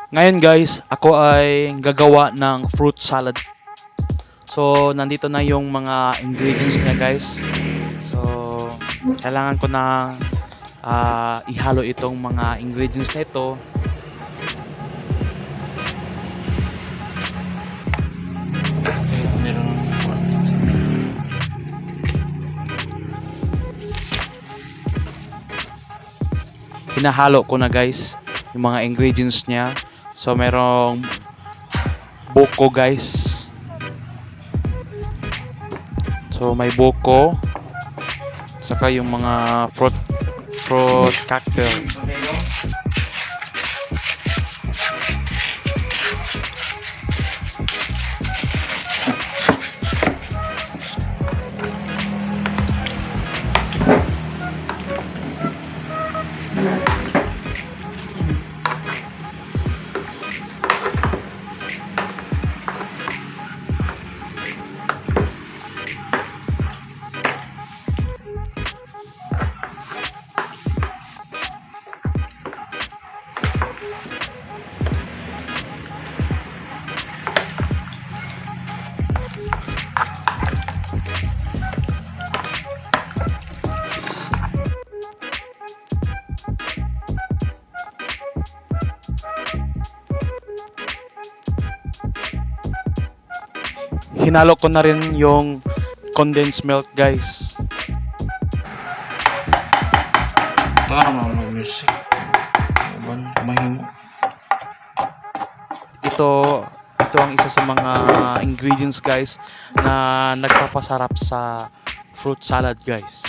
Ngayon guys, ako ay gagawa ng fruit salad. So, nandito na yung mga ingredients niya guys. So, kailangan ko na ihalo itong mga ingredients na ito. Hinahalo ko na guys yung mga ingredients niya. So, merong buko guys. So, may buko. Saka yung mga fruit cocktail. Hinalo ko na rin yung condensed milk guys. Tama mo music. Aban, mahimo. Ito ang isa sa mga ingredients guys na nagpapasarap sa fruit salad guys.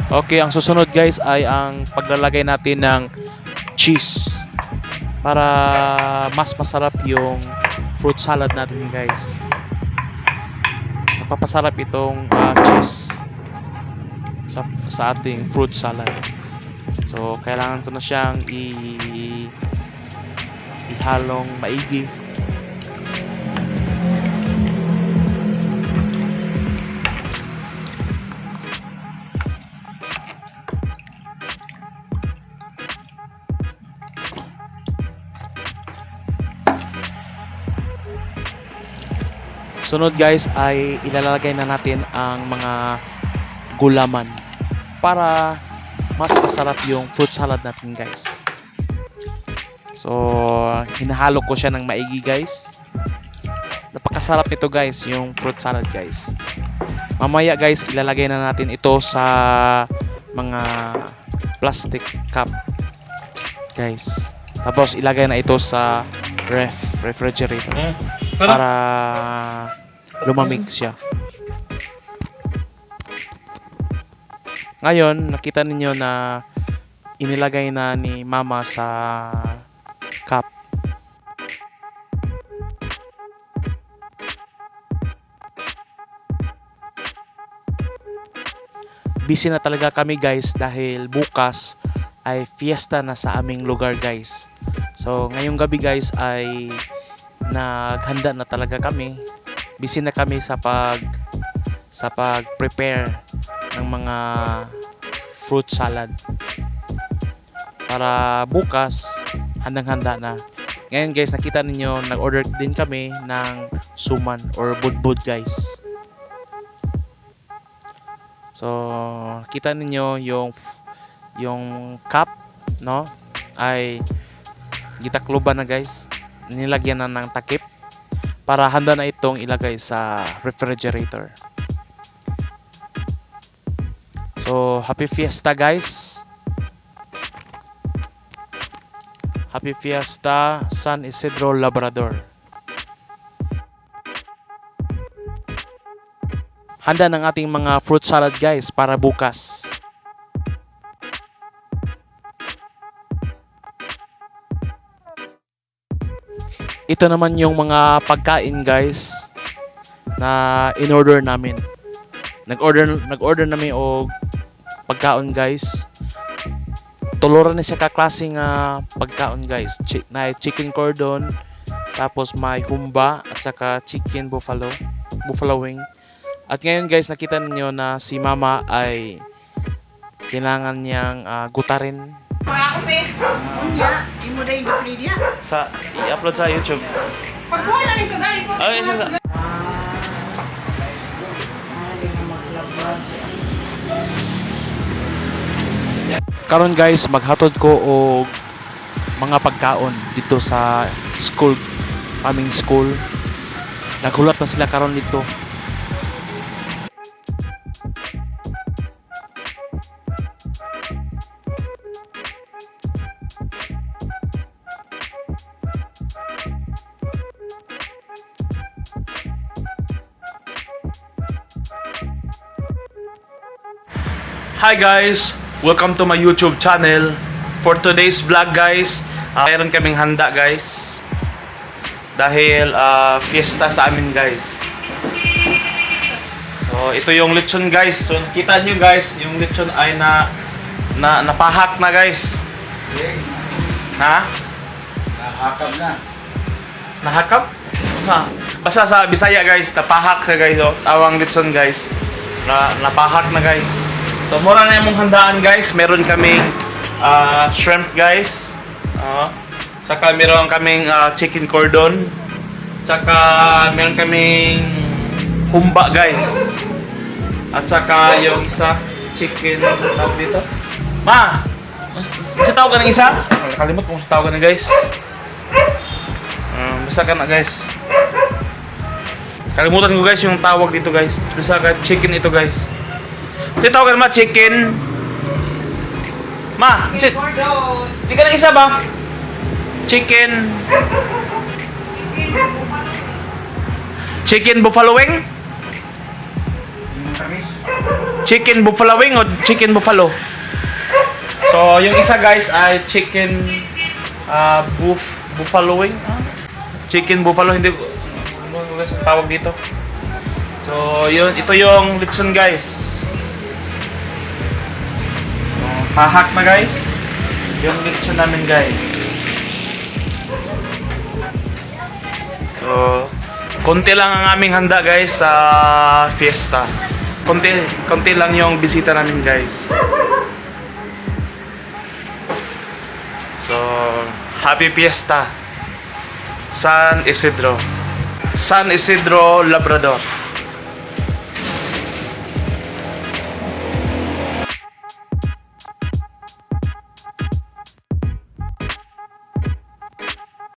Okay, ang susunod guys ay ang paglalagay natin ng cheese para mas masarap yung fruit salad natin guys. Napapasarap itong cheese sa ating fruit salad. So, kailangan ko na siyang ihalong maigi. Sunod guys ay ilalagay na natin ang mga gulaman para mas masarap yung fruit salad natin guys. So, hinahalo ko siya ng maigi guys. Napakasarap nito guys, yung fruit salad guys. Mamaya guys, ilalagay na natin ito sa mga plastic cup guys. Tapos ilagay na ito sa refrigerator para lumamig siya. Ngayon, nakita ninyo na inilagay na ni Mama sa cup. Busy na talaga kami guys dahil bukas ay fiesta na sa aming lugar guys. So ngayong gabi guys ay naghanda na talaga kami busy na kami sa pag-prepare ng mga fruit salad para bukas handang-handa na. Ngayon guys, nakita ninyo, nag-order din kami ng suman or budbud guys. So, kita ninyo yung cup, no? Ay gitakluban na guys. Nilagyan na ng takip para handa na itong ilagay sa refrigerator. So, happy fiesta guys. Happy Fiesta, San Isidro Labrador. Handa ng ating mga fruit salad guys para bukas. Ito naman yung mga pagkain guys na in-order namin. Nag-order namin og pagkaon guys. Tuluran na siya kaklaseng pagkaon guys. Na chicken cordon, tapos may humba at saka chicken buffalo wing. At ngayon guys, nakita niyo na si Mama ay kailangan niyang gutarin. Sa i-upload sa YouTube. Okay, sa. Karon guys, maghatod ko og mga pagkaon dito sa school, sa aming school. Naghulat na sila karon dito. Hi guys! Welcome to my YouTube channel. For today's vlog guys, mayroon kaming handa guys. Dahil fiesta sa amin guys. So ito yung lechon guys. So kita nyo guys, yung lechon ay napahak na guys. Ha? Nahakap na. Nahakap? Basta sa Bisaya guys, napahak siya guys. Oh. Tawang lechon guys. Napahak na guys. So, mura na yung handaan guys. Meron kaming shrimp guys. Tsaka meron kaming chicken cordon. Tsaka meron kaming humba guys. At tsaka yung isa chicken tawag dito. Ma! Kasi tawag ka ng isa? Nakalimot kung sa tawag ka na guys. Basta ka na guys. Kalimutan ko guys yung tawag dito guys. Basta ka chicken ito guys. Tawag ka naman chicken. Ma! Di ka na isa ba? Chicken. Chicken buffalo wing? Chicken buffalo wing o chicken buffalo? So, yung isa guys ay chicken buffalo wing. Chicken buffalo, hindi ano guys ang tawag dito. So, yun, ito yung lechon guys. So, hahak na guys. Yung lechon namin guys. So, konti lang ang aming handa guys sa fiesta. Konti lang yung bisita namin guys. So, happy fiesta. San Isidro. San Isidro Labrador.